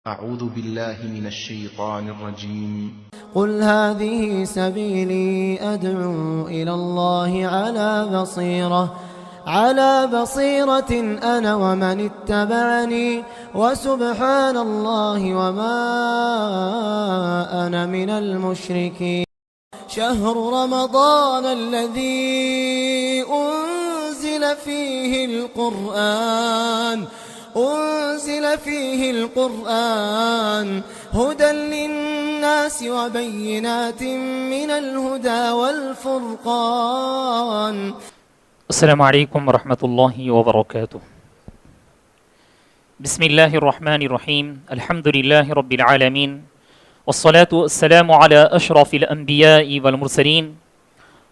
أعوذ بالله من الشيطان الرجيم قل هذه سبيلي أدعو إلى الله على بصيرة أنا ومن اتبعني وسبحان الله وما أنا من المشركين. شهر رمضان الذي أنزل فيه القرآن هدى للناس وبينات من الهدى والفرقان. السلام عليكم ورحمة الله وبركاته. بسم الله الرحمن الرحيم. الحمد لله رب العالمين، والصلاة والسلام على أشرف الأنبياء والمرسلين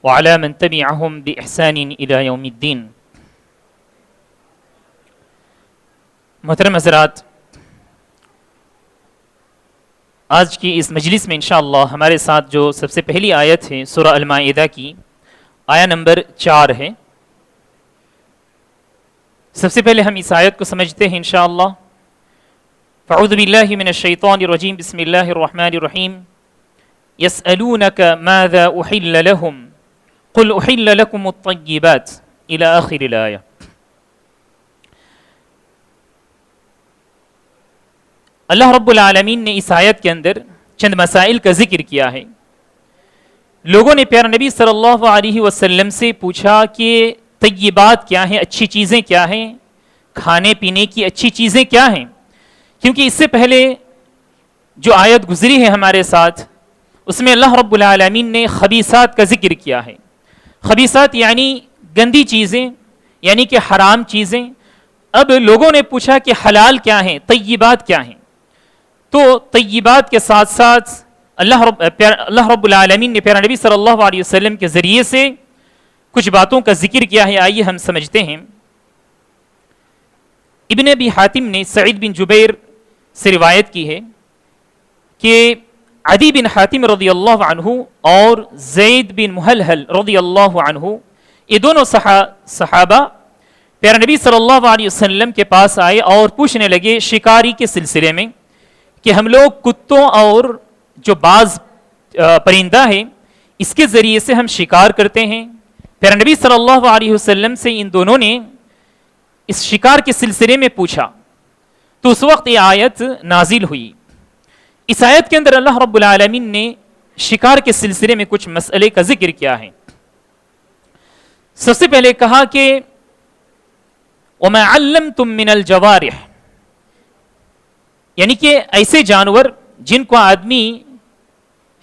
وعلى من تبعهم بإحسان إلى يوم الدين. محترم حضرات، آج کی اس مجلس میں انشاءاللہ ہمارے ساتھ جو سب سے پہلی آیت ہے سورہ المائدہ کی آیہ نمبر 4 ہے. سب سے پہلے ہم اس آیت کو سمجھتے ہیں انشاءاللہ. فاعوذ باللہ من الشیطان الرجیم. بسم اللہ الرحمن الرحیم. یسألونک ماذا احل لهم قل احل لكم الطیبات الى آخر الآیہ. اللہ رب العالمین نے اس آیت کے اندر چند مسائل کا ذکر کیا ہے. لوگوں نے پیارے نبی صلی اللہ علیہ وسلم سے پوچھا کہ طیبات کیا ہیں، اچھی چیزیں کیا ہیں، کھانے پینے کی اچھی چیزیں کیا ہیں، کیونکہ اس سے پہلے جو آیت گزری ہے ہمارے ساتھ اس میں اللہ رب العالمین نے خبیثات کا ذکر کیا ہے. خبیثات یعنی گندی چیزیں، یعنی کہ حرام چیزیں. اب لوگوں نے پوچھا کہ حلال کیا ہیں، طیبات کیا ہیں. تو طیبات کے ساتھ ساتھ اللہ رب العالمین نے پیارے نبی صلی اللہ علیہ وسلم کے ذریعے سے کچھ باتوں کا ذکر کیا ہے. آئیے ہم سمجھتے ہیں. ابن ابی حاتم نے سعید بن جبیر سے روایت کی ہے کہ عدی بن حاتم رضی اللہ عنہ اور زید بن محلحل رضی اللہ عنہ، یہ دونوں صحابہ پیارے نبی صلی اللہ علیہ وسلم کے پاس آئے اور پوچھنے لگے شکاری کے سلسلے میں کہ ہم لوگ کتوں اور جو باز پرندہ ہے اس کے ذریعے سے ہم شکار کرتے ہیں. پیارے نبی صلی اللہ علیہ وسلم سے ان دونوں نے اس شکار کے سلسلے میں پوچھا تو اس وقت یہ آیت نازل ہوئی. اس آیت کے اندر اللہ رب العالمین نے شکار کے سلسلے میں کچھ مسئلے کا ذکر کیا ہے. سب سے پہلے کہا کہ وَمَا عَلَّمْتُم مِّنَ الْجَوَارِحِ، یعنی کہ ایسے جانور جن کو آدمی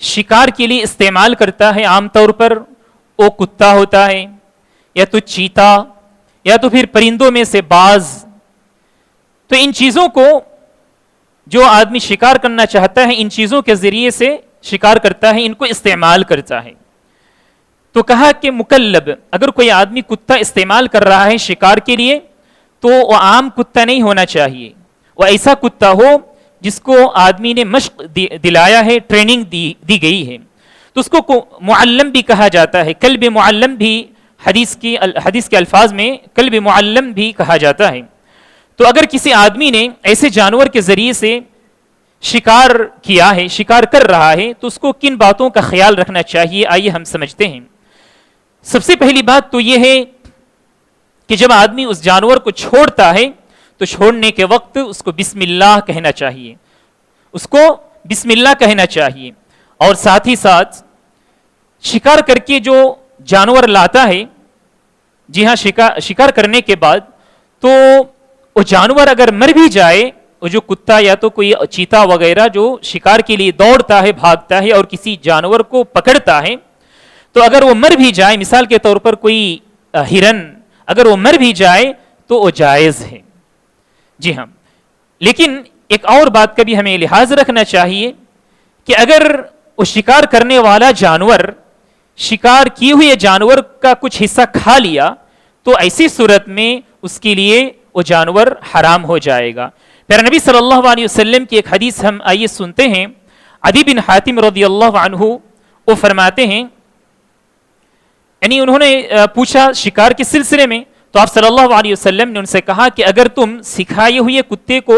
شکار کے لیے استعمال کرتا ہے، عام طور پر وہ کتا ہوتا ہے یا تو چیتا یا تو پھر پرندوں میں سے باز. تو ان چیزوں کو جو آدمی شکار کرنا چاہتا ہے ان چیزوں کے ذریعے سے شکار کرتا ہے، ان کو استعمال کرتا ہے. تو کہا کہ مکلب، اگر کوئی آدمی کتا استعمال کر رہا ہے شکار کے لیے تو وہ عام کتا نہیں ہونا چاہیے، وہ ایسا کتا ہو جس کو آدمی نے مشق دلایا ہے، ٹریننگ دی گئی ہے. تو اس کو معلم بھی کہا جاتا ہے. کلب معلم بھی حدیث کے الفاظ میں کلب معلم بھی کہا جاتا ہے. تو اگر کسی آدمی نے ایسے جانور کے ذریعے سے شکار کیا ہے، شکار کر رہا ہے، تو اس کو کن باتوں کا خیال رکھنا چاہیے آئیے ہم سمجھتے ہیں. سب سے پہلی بات تو یہ ہے کہ جب آدمی اس جانور کو چھوڑتا ہے تو چھوڑنے کے وقت اس کو بسم اللہ کہنا چاہیے، اس کو بسم اللہ کہنا چاہیے. اور ساتھ ہی ساتھ شکار کر کے جو جانور لاتا ہے، جی ہاں، شکار کرنے کے بعد تو وہ جانور اگر مر بھی جائے، وہ جو کتا یا تو کوئی چیتا وغیرہ جو شکار کے لیے دوڑتا ہے، بھاگتا ہے اور کسی جانور کو پکڑتا ہے، تو اگر وہ مر بھی جائے، مثال کے طور پر کوئی ہرن اگر وہ مر بھی جائے تو وہ جائز ہے. جی ہاں، لیکن ایک اور بات کا بھی ہمیں لحاظ رکھنا چاہیے کہ اگر وہ شکار کرنے والا جانور شکار کیے ہوئے جانور کا کچھ حصہ کھا لیا تو ایسی صورت میں اس کے لیے وہ جانور حرام ہو جائے گا. پیارے نبی صلی اللہ علیہ وسلم کی ایک حدیث ہم آئیے سنتے ہیں. عدی بن حاتم رضی اللہ عنہ وہ فرماتے ہیں، یعنی انہوں نے پوچھا شکار کے سلسلے میں تو آپ صلی اللہ علیہ وسلم نے ان سے کہا کہ اگر تم سکھائے ہوئے کتے کو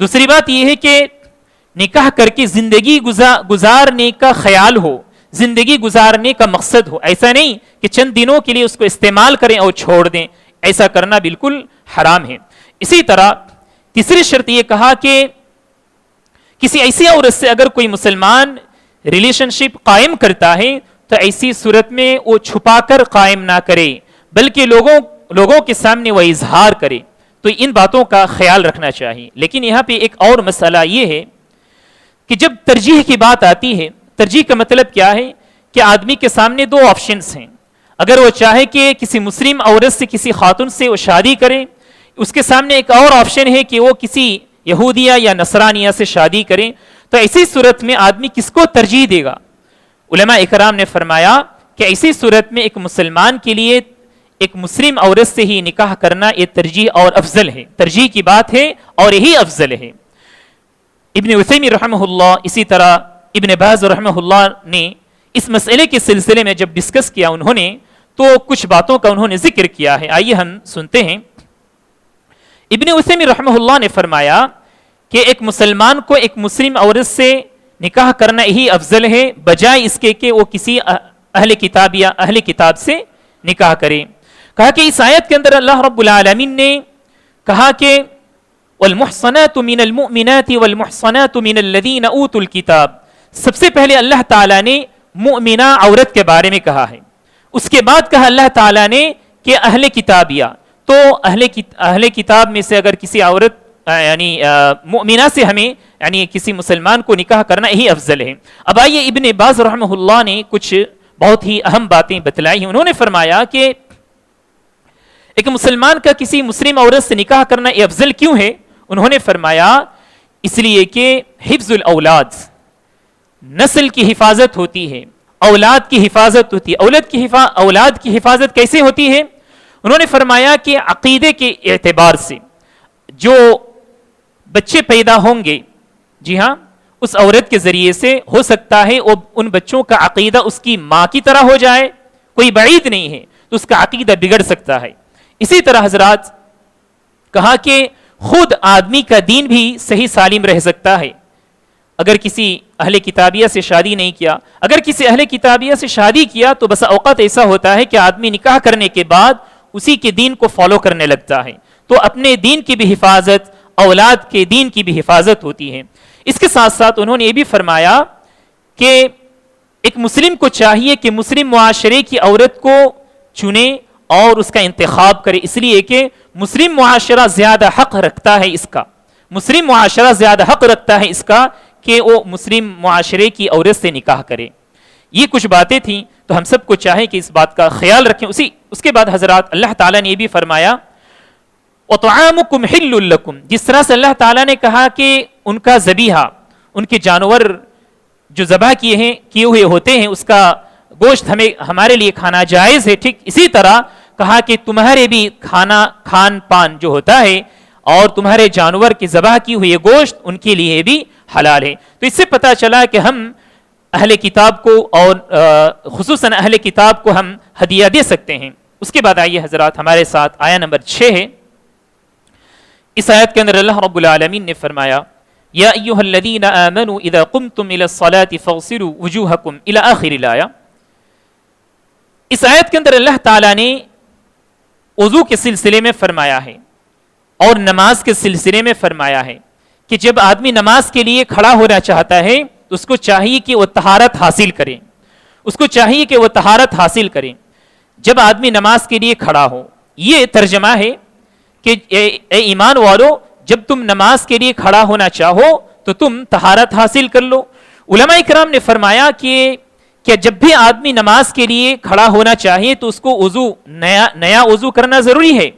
دوسری بات یہ ہے کہ نکاح کر کے زندگی گزارنے کا خیال ہو، زندگی گزارنے کا مقصد ہو، ایسا نہیں کہ چند دنوں کے لیے اس کو استعمال کریں اور چھوڑ دیں، ایسا کرنا بالکل حرام ہے۔ اسی طرح تیسری شرط یہ کہا کہ کسی ایسی عورت سے اگر کوئی مسلمان ریلیشن شپ قائم کرتا ہے تو ایسی صورت میں وہ چھپا کر قائم نہ کرے، بلکہ لوگوں کے سامنے وہ اظہار کرے۔ تو ان باتوں کا خیال رکھنا چاہیے۔ لیکن یہاں پہ ایک اور مسئلہ یہ ہے کہ جب ترجیح کی بات آتی ہے، ترجیح کا مطلب کیا ہے کہ آدمی کے سامنے دو آپشنز ہیں، اگر وہ چاہے کہ کسی مسلم عورت سے، کسی خاتون سے وہ شادی کرے، اس کے سامنے ایک اور آپشن ہے کہ وہ کسی یہودیہ یا نصرانیہ سے شادی کریں، تو ایسی صورت میں آدمی کس کو ترجیح دے گا؟ علماء اکرام نے فرمایا کہ ایسی صورت میں ایک مسلمان کے لیے ایک مسلم عورت سے ہی نکاح کرنا یہ ترجیح اور افضل ہے، ترجیح کی بات ہے اور یہی افضل ہے۔ ابن عثیمین رحمہ اللہ، اسی طرح ابن باز رحمہ اللہ نے اس مسئلے کے سلسلے میں جب ڈسکس کیا انہوں نے، تو کچھ باتوں کا انہوں نے ذکر کیا ہے، آئیے ہم سنتے ہیں۔ ابن عثیمین رحمہ اللہ نے فرمایا کہ ایک مسلمان کو ایک مسلم عورت سے نکاح کرنا یہی افضل ہے بجائے اس کے کہ وہ کسی اہل کتاب یا اہل کتاب سے نکاح کرے۔ کہا کہ اس آیت کے اندر اللہ رب العالمین نے کہا کہ والمحصنات من المؤمنات والمحصنات من الذین اوتوا الکتاب، سب سے پہلے اللہ تعالیٰ نے مؤمنہ عورت کے بارے میں کہا ہے، اس کے بعد کہا اللہ تعالیٰ نے کہ اہل کتابیہ، تو اہل کتاب میں سے اگر کسی عورت یعنی مؤمنہ سے ہمیں یعنی کسی مسلمان کو نکاح کرنا یہی افضل ہے۔ اب آئیے ابن باز رحمہ اللہ نے کچھ بہت ہی اہم باتیں بتلائی ہیں۔ انہوں نے فرمایا کہ ایک مسلمان کا کسی مسلم عورت سے نکاح کرنا یہ افضل کیوں ہے؟ انہوں نے فرمایا اس لیے کہ حفظ الاولاد، نسل کی حفاظت ہوتی ہے، اولاد کی حفاظت ہوتی ہے۔ اولاد کی حفاظت کیسے ہوتی ہے؟ انہوں نے فرمایا کہ عقیدے کے اعتبار سے جو بچے پیدا ہوں گے، جی ہاں، اس عورت کے ذریعے سے ہو سکتا ہے ان بچوں کا عقیدہ اس کی ماں کی طرح ہو جائے، کوئی بعید نہیں ہے، تو اس کا عقیدہ بگڑ سکتا ہے۔ اسی طرح حضرات کہا کہ خود آدمی کا دین بھی صحیح سالم رہ سکتا ہے اگر کسی اہل کتابیہ سے شادی نہیں کیا۔ اگر کسی اہل کتابیہ سے شادی کیا تو بس اوقات ایسا ہوتا ہے کہ آدمی نکاح کرنے کے بعد اسی کے دین کو فالو کرنے لگتا ہے، تو اپنے دین کی بھی حفاظت، اولاد کے دین کی بھی حفاظت ہوتی ہے۔ اس کے ساتھ ساتھ انہوں نے یہ بھی فرمایا کہ ایک مسلم کو چاہیے کہ مسلم معاشرے کی عورت کو چنے اور اس کا انتخاب کرے، اس لیے کہ مسلم معاشرہ زیادہ حق رکھتا ہے اس کا، مسلم معاشرہ زیادہ حق رکھتا ہے اس کا کہ وہ مسلم معاشرے کی عورت سے نکاح کرے۔ یہ کچھ باتیں تھیں، تو ہم سب کو چاہے کہ اس بات کا خیال رکھیں۔ اس کے بعد حضرات اللہ تعالیٰ نے یہ بھی فرمایا وَطَعَامُكُمْ حِلٌّ لَكُمْ، جس طرح سے اللہ تعالیٰ نے کہا کہ ان کا ذبیحہ، ان کے جانور جو ذبح کیے ہوئے ہوتے ہیں اس کا گوشت ہمارے لیے کھانا جائز ہے، ٹھیک اسی طرح کہا کہ تمہارے بھی کھان پان جو ہوتا ہے اور تمہارے جانور کے ذبح کی ہوئے گوشت ان کے لیے بھی حلال ہے۔ تو اس سے پتہ چلا کہ ہم اہل کتاب کو اور خصوصاً اہل کتاب کو ہم ہدیہ دے سکتے ہیں۔ اس کے بعد آئیے حضرات ہمارے ساتھ آیہ نمبر 6 ہے۔ اس آیت کے اندر اللہ رب العالمین نے فرمایا یا ایھا الذین آمنوا اذا قمتم الى الصلاة فاغسلوا وجوہکم الى آخر الآیہ۔ اس آیت کے اندر اللہ تعالیٰ نے وضو کے سلسلے میں فرمایا ہے اور نماز کے سلسلے میں فرمایا ہے کہ جب آدمی نماز کے لیے کھڑا ہونا چاہتا ہے تو اس کو چاہیے کہ وہ طہارت حاصل کرے، اس کو چاہیے کہ وہ طہارت حاصل کرے جب آدمی نماز کے لیے کھڑا ہو۔ یہ ترجمہ ہے کہ اے ایمان والو، جب تم نماز کے لیے کھڑا ہونا چاہو تو تم طہارت حاصل کر لو۔ علماء کرام نے فرمایا کہ جب بھی آدمی نماز کے لیے کھڑا ہونا چاہیے تو اس کو وضو نیا وضو کرنا ضروری ہے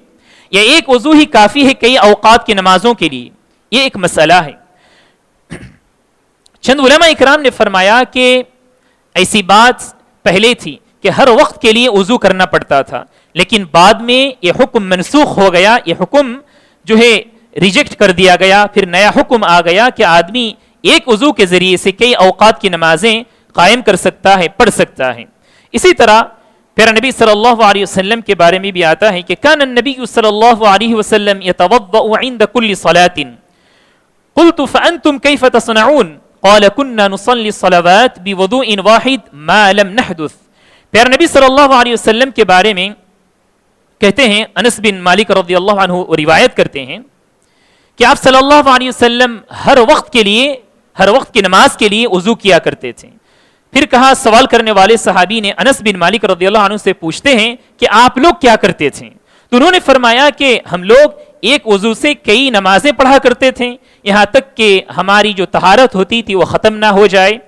یا ایک وضو ہی کافی ہے کئی اوقات کی نمازوں کے لیے؟ یہ ایک مسئلہ ہے۔ چند علماء کرام نے فرمایا کہ ایسی بات پہلے تھی کہ ہر وقت کے لیے وضو کرنا پڑتا تھا، لیکن بعد میں یہ حکم منسوخ ہو گیا، یہ حکم جو ہے ریجیکٹ کر دیا گیا، پھر نیا حکم آ گیا کہ آدمی ایک وضو کے ذریعے سے کئی اوقات کی نمازیں قائم کر سکتا ہے، پڑھ سکتا ہے۔ اسی طرح پھر نبی صلی اللہ علیہ وسلم کے بارے میں بھی آتا ہے کہ کان النبی صلی اللہ علیہ وسلم یتوضأ عند کل صلاۃ، قلت فأنتم كيف تصنعون قال كنا نصلي الصلوات بوضوء واحد ما لم نحدث. پیارے نبی صلی اللہ علیہ وسلم کے بارے میں کہتے ہیں، انس بن مالک رضی اللہ عنہ روایت کرتے ہیں کہ آپ صلی اللہ علیہ وسلم ہر وقت کی نماز کے لیے وضو کیا کرتے تھے. پھر کہا، سوال کرنے والے صحابی نے انس بن مالک رضی اللہ عنہ سے پوچھتے ہیں کہ آپ لوگ کیا کرتے تھے؟ تو انہوں نے فرمایا کہ ہم لوگ ایک وضو سے کئی نمازیں پڑھا کرتے تھے، یہاں تک کہ ہماری جو طہارت ہوتی تھی وہ ختم نہ ہو جائے.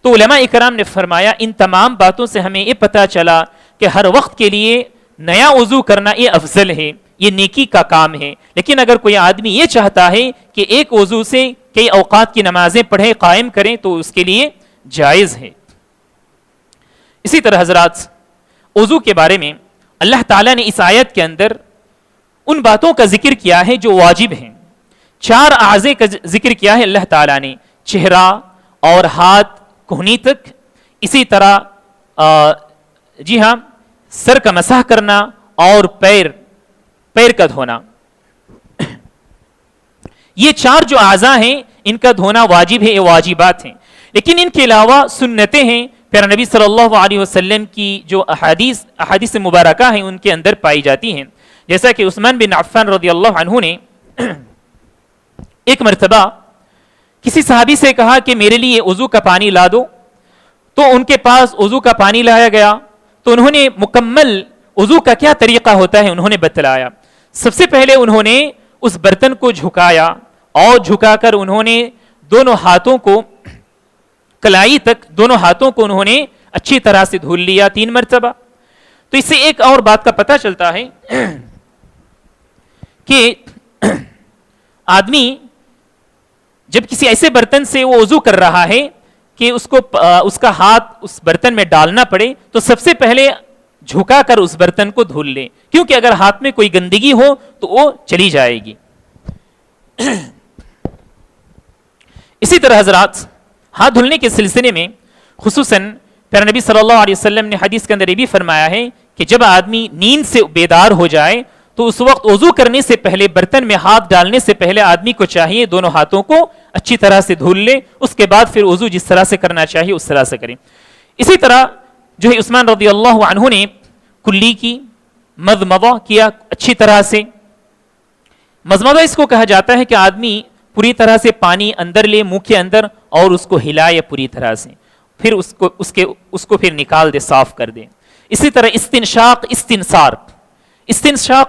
تو علماء اکرام نے فرمایا ان تمام باتوں سے ہمیں یہ پتہ چلا کہ ہر وقت کے لیے نیا وضو کرنا یہ افضل ہے، یہ نیکی کا کام ہے. لیکن اگر کوئی آدمی یہ چاہتا ہے کہ ایک وضو سے کئی اوقات کی نمازیں پڑھے قائم کریں تو اس کے لیے جائز ہے. اسی طرح حضرات، وضو کے بارے میں اللہ تعالیٰ نے اس آیت کے اندر ان باتوں کا ذکر کیا ہے جو واجب ہیں. 4 اعضاء کا ذکر کیا ہے اللہ تعالیٰ نے، چہرہ اور ہاتھ کہنی تک، اسی طرح جی ہاں سر کا مسح کرنا اور پیر کا دھونا. یہ 4 جو اعضاء ہیں ان کا دھونا واجب ہے، یہ واجبات ہیں. لیکن ان کے علاوہ سنتیں ہیں پیارے نبی صلی اللہ علیہ وسلم کی جو احادیث مبارکہ ہیں ان کے اندر پائی جاتی ہیں. جیسا کہ عثمان بن عفان رضی اللہ عنہ نے ایک مرتبہ کسی صحابی سے کہا کہ میرے لیے وضو کا پانی لا دو، تو ان کے پاس وضو کا پانی لایا گیا. تو انہوں نے مکمل وضو کا کیا طریقہ ہوتا ہے انہوں نے بتلایا. سب سے پہلے انہوں نے اس برتن کو جھکایا اور جھکا کر انہوں نے دونوں ہاتھوں کو کلائی تک دونوں ہاتھوں کو انہوں نے اچھی طرح سے دھل لیا 3 مرتبہ. تو اس سے ایک اور بات کا پتہ چلتا ہے کہ آدمی جب کسی ایسے برتن سے وہ وضو کر رہا ہے کہ اس کا ہاتھ اس برتن میں ڈالنا پڑے تو سب سے پہلے جھکا کر اس برتن کو دھل لے، کیونکہ اگر ہاتھ میں کوئی گندگی ہو تو وہ چلی جائے گی. اسی طرح حضرات، ہاتھ دھلنے کے سلسلے میں خصوصاً پیارے نبی صلی اللہ علیہ وسلم نے حدیث کے اندر یہ بھی فرمایا ہے کہ جب آدمی نیند سے بیدار ہو جائے تو اس وقت وضو کرنے سے پہلے برتن میں ہاتھ ڈالنے سے پہلے آدمی کو چاہیے دونوں ہاتھوں کو اچھی طرح سے دھل لے، اس کے بعد پھر وضو جس طرح سے کرنا چاہیے اس طرح سے کریں. اسی طرح جو ہے عثمان رضی اللہ عنہ نے کلی کی، مضمضہ کیا اچھی طرح سے. مضمضہ اس کو کہا جاتا ہے کہ آدمی پوری طرح سے پانی اندر لے منہ کے اندر اور اس کو ہلائے پوری طرح سے، پھر اس کو پھر نکال دے، صاف کر دے. اسی طرح استنشاق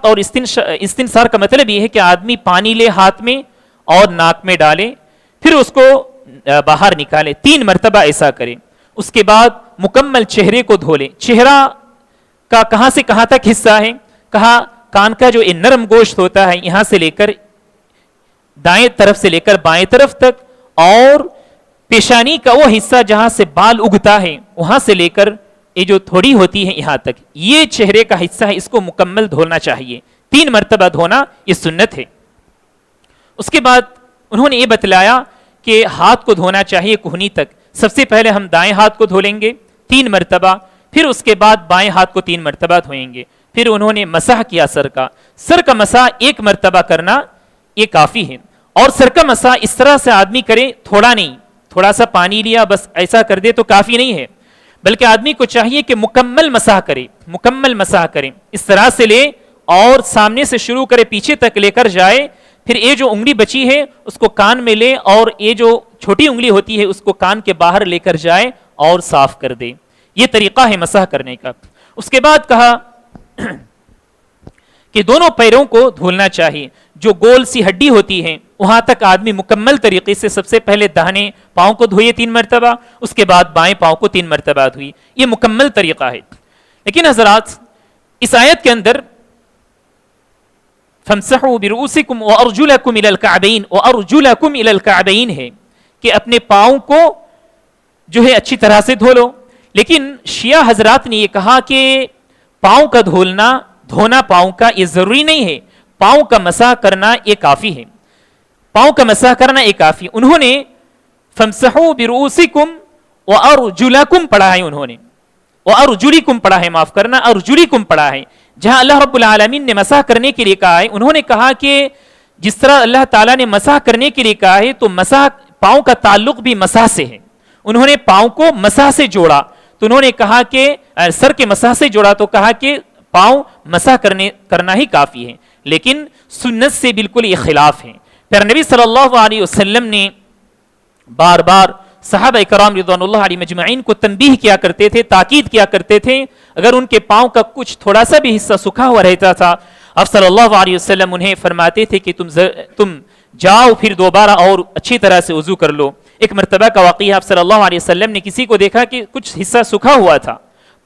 اور استنثار کا مطلب یہ ہے کہ آدمی پانی لے ہاتھ میں اور ناک میں ڈالے، پھر اس کو باہر نکالے، 3 مرتبہ ایسا کرے. اس کے بعد مکمل چہرے کو دھو لے. چہرہ کا کہاں سے کہاں تک حصہ ہے؟ کہا کان کا جو نرم گوشت ہوتا ہے یہاں سے لے کر دائیں طرف سے لے کر بائیں طرف تک، اور پیشانی کا وہ حصہ جہاں سے بال اگتا ہے وہاں سے لے کر یہ جو تھوڑی ہوتی ہے یہاں تک، یہ چہرے کا حصہ ہے، اس کو مکمل دھونا چاہیے. 3 مرتبہ دھونا یہ سنت ہے. اس کے بعد انہوں نے یہ بتلایا کہ ہاتھ کو دھونا چاہیے کہنی تک. سب سے پہلے ہم دائیں ہاتھ کو دھو لیں گے 3 مرتبہ، پھر اس کے بعد بائیں ہاتھ کو 3 مرتبہ دھوئیں گے. پھر انہوں نے مسح کیا سر کا مسح 1 مرتبہ کرنا یہ کافی ہے. اور سر کا مسح اس طرح سے آدمی کرے، تھوڑا نہیں، تھوڑا سا پانی لیا بس ایسا کر دے تو کافی نہیں ہے، بلکہ آدمی کو چاہیے کہ مکمل مسح کرے. اس طرح سے لے اور سامنے سے شروع کرے پیچھے تک لے کر جائے. پھر یہ جو انگلی بچی ہے اس کو کان میں لے اور یہ جو چھوٹی انگلی ہوتی ہے اس کو کان کے باہر لے کر جائے اور صاف کر دے. یہ طریقہ ہے مسح کرنے کا. اس کے بعد کہا کہ دونوں پیروں کو دھولنا چاہیے. جو گول سی ہڈی ہوتی ہے وہاں تک آدمی مکمل طریقے سے سب سے پہلے داہنے پاؤں کو دھوئے 3 مرتبہ، اس کے بعد بائیں پاؤں کو 3 مرتبہ دھوئی. یہ مکمل طریقہ ہے. لیکن حضرات اس آیت کے اندر فَامْسَحُوا بِرُؤُوسِكُمْ وَأَرْجُلَكُمْ إِلَى الْكَعْبَيْنِ وَأَرْجُلَكُمْ إِلَى الْكَعْبَيْنِ ہے کہ اپنے پاؤں کو جو ہے اچھی طرح سے دھو لو. لیکن شیعہ حضرات نے یہ کہا کہ پاؤں کا دھونا پاؤں کا یہ ضروری نہیں ہے، پاؤں کا مسح کرنا یہ کافی ہے. انہوں نے فَامْسَحُوا بِرُؤُوسِكُمْ وَأَرْجُلَكُمْ پڑھا ہے، انہوں نے وَأَرْجُلِكُمْ پڑھا ہے، معاف کرنا، أَرْجُلِكُمْ پڑھا ہے. جہاں اللہ رب العالمین نے مسح کرنے کے لیے کہا ہے انہوں نے کہا کہ جس طرح اللہ تعالیٰ نے مسح کرنے کے لیے کہا ہے تو مسح پاؤں کا تعلق بھی مسح سے ہے. انہوں نے پاؤں کو مسح سے جوڑا تو انہوں نے کہا کہ سر کے مسح سے جوڑا تو کہا کہ پاؤں مسح کرنا ہی کافی ہے, لیکن سنت سے بالکل یہ خلاف ہے. پھر نبی صلی اللہ علیہ وسلم نے بار بار صحابہ کرام رضوان اللہ علیہ مجمعین کو تنبیہ کیا کرتے تھے, تاکید کیا کرتے تھے. اگر ان کے پاؤں کا کچھ تھوڑا سا بھی حصہ سوکھا ہوا رہتا تھا, آپ صلی اللہ علیہ وسلم انہیں فرماتے تھے کہ تم جاؤ پھر دوبارہ اور اچھی طرح سے وضو کر لو. ایک مرتبہ کا واقعہ, آپ صلی اللہ علیہ وسلم نے کسی کو دیکھا کہ کچھ حصہ سوکھا ہوا تھا,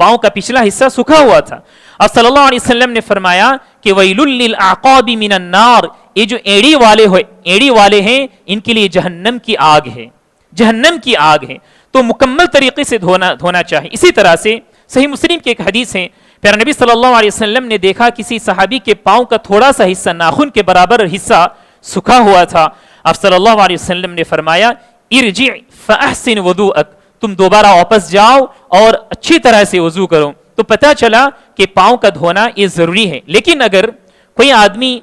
پاؤں کا پچھلا حصہ سوکھا ہوا تھا. آپ صلی اللہ علیہ وسلم نے فرمایا کہ وَيْلٌ لِّلْأَعْقَابِ مِنَ النَّارِ, یہ جو ایڑی والے ہیں ان کے لیے جہنم کی آگ ہے, جہنم کی آگ ہے. تو مکمل طریقے سے دھونا چاہیے. اسی طرح سے صحیح مسلم کی ایک حدیث ہے, پھر نبی صلی اللہ علیہ وسلم نے دیکھا کسی صحابی کے پاؤں کا تھوڑا سا حصہ, ناخن کے برابر حصہ سکھا ہوا تھا. آپ صلی اللہ علیہ وسلم نے فرمایا ارجع فاحسن وضوءک, تم دوبارہ واپس جاؤ اور اچھی طرح سے وضو کرو. تو پتہ چلا کہ پاؤں کا دھونا یہ ضروری ہے. لیکن اگر کوئی آدمی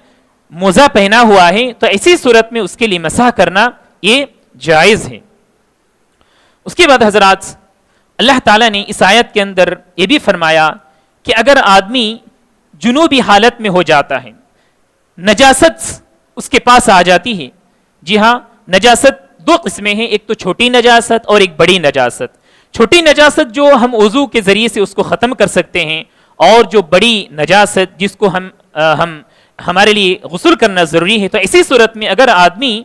موزہ پہنا ہوا ہے تو ایسی صورت میں اس کے لیے مسح کرنا یہ جائز ہے. اس کے بعد حضرات, اللہ تعالیٰ نے اس آیت کے اندر یہ بھی فرمایا کہ اگر آدمی جنوبی حالت میں ہو جاتا ہے, نجاست اس کے پاس آ جاتی ہے. جی ہاں, نجاست دو قسمیں ہیں, ایک تو چھوٹی نجاست اور ایک بڑی نجاست. چھوٹی نجاست جو ہم وضو کے ذریعے سے اس کو ختم کر سکتے ہیں, اور جو بڑی نجاست جس کو ہمارے لیے غسل کرنا ضروری ہے. تو ایسی صورت میں اگر آدمی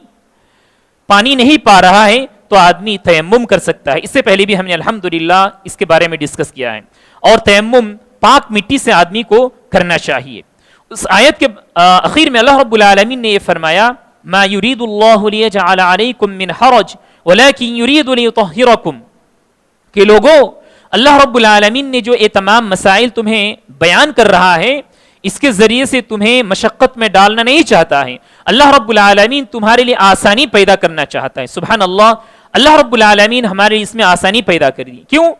پانی نہیں پا رہا ہے تو آدمی تیمم کر سکتا ہے. اس سے پہلے بھی ہم نے الحمدللہ اس کے بارے میں ڈسکس کیا ہے. اور تیمم پاک مٹی سے آدمی کو کرنا چاہیے. اس آیت کے اخیر میں اللہ رب العالمین نے یہ فرمایا ما یرید اللہ لیجعل علیکم من حرج ولکن یرید لیطہرکم, کہ لوگوں اللہ رب العالمین نے جو یہ تمام مسائل تمہیں بیان کر رہا ہے اس کے ذریعے سے تمہیں مشقت میں ڈالنا نہیں چاہتا ہے. اللہ رب العالمین تمہارے لیے آسانی پیدا کرنا چاہتا ہے. سبحان اللہ, اللہ رب العالمین ہمارے لیے اس میں آسانی پیدا کر دی. کیوں؟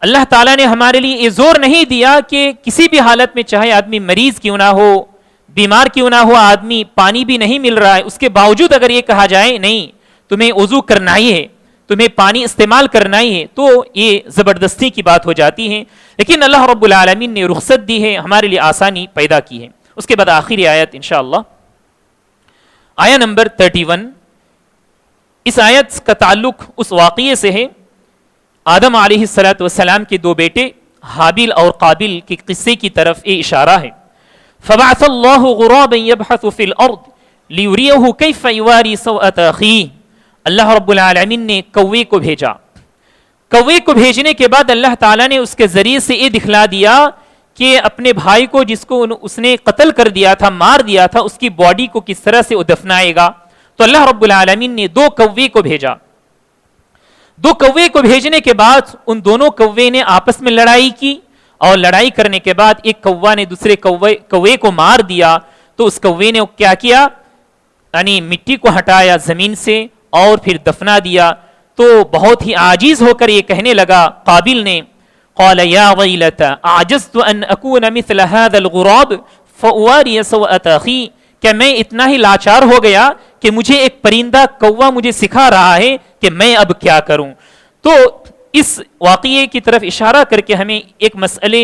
اللہ تعالیٰ نے ہمارے لیے یہ زور نہیں دیا کہ کسی بھی حالت میں, چاہے آدمی مریض کیوں نہ ہو, بیمار کیوں نہ ہو, آدمی پانی بھی نہیں مل رہا ہے, اس کے باوجود اگر یہ کہا جائے نہیں تمہیں وضو کرنا ہی ہے, تمہیں پانی استعمال کرنا ہی ہے, تو یہ زبردستی کی بات ہو جاتی ہے. لیکن اللہ رب العالمین نے رخصت دی ہے, ہمارے لیے آسانی پیدا کی ہے. اس کے بعد آخری آیت انشاءاللہ آیت نمبر 31. اس آیت کا تعلق اس واقعے سے ہے, آدم علیہ السلام کے دو بیٹے حابیل اور قابیل کے قصے کی طرف یہ اشارہ ہے. فبعث اللہ غرابا یبحث فی الارض لیریہ کیف یواری سوءۃ اخیہ. اللہ رب العالمین نے کوے کو بھیجا. کوے کو بھیجنے کے بعد اللہ تعالیٰ نے اس کے ذریعے سے یہ دکھلا دیا کہ اپنے بھائی کو جس کو اس نے قتل کر دیا تھا, مار دیا تھا, اس کی باڈی کو کس طرح سے وہ دفنائے گا. تو اللہ رب العالمین نے دو کوے کو بھیجا. دو کوے کو بھیجنے کے بعد ان دونوں کوے نے آپس میں لڑائی کی, اور لڑائی کرنے کے بعد ایک کوا نے دوسرے کوے کو مار دیا. تو اس کوے نے کیا کیا, یعنی مٹی کو ہٹایا زمین سے اور پھر دفنا دیا. تو بہت ہی عاجز ہو کر یہ کہنے لگا قابیل نے, قال یا ویلتا اعجزت ان اکون مثل هذا الغراب فاواری سوءۃ اخی, کہ میں اتنا ہی لاچار ہو گیا کہ مجھے ایک پرندہ کوا مجھے سکھا رہا ہے کہ میں اب کیا کروں. تو اس واقعے کی طرف اشارہ کر کے ہمیں ایک مسئلے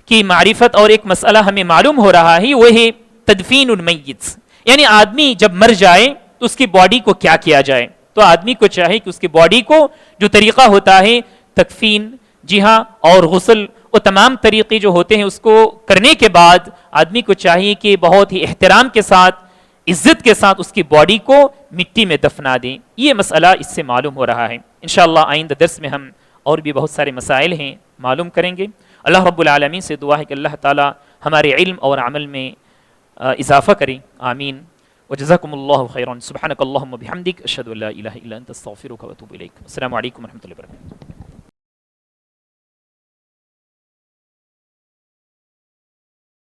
کی معرفت اور ایک مسئلہ ہمیں معلوم ہو رہا ہے, وہ ہے تدفین المیت. یعنی آدمی جب مر جائے تو اس کی باڈی کو کیا کیا جائے. تو آدمی کو چاہے کہ اس کی باڈی کو جو طریقہ ہوتا ہے تکفین, جی ہاں, اور غسل, وہ تمام طریقے جو ہوتے ہیں اس کو کرنے کے بعد آدمی کو چاہیے کہ بہت ہی احترام کے ساتھ, عزت کے ساتھ اس کی باڈی کو مٹی میں دفنا دیں. یہ مسئلہ اس سے معلوم ہو رہا ہے. انشاءاللہ آئندہ درس میں ہم اور بھی بہت سارے مسائل ہیں معلوم کریں گے. اللہ رب العالمین سے دعا ہے کہ اللہ تعالی ہمارے علم اور عمل میں اضافہ کریں. آمین. وجزاکم اللہ خیرا. سبحانک اللہم وبحمدک اشہد ان لا الہ الا انت استغفرک واتوب الیک. السلام علیکم ورحمۃ اللہ وبرکاتہ.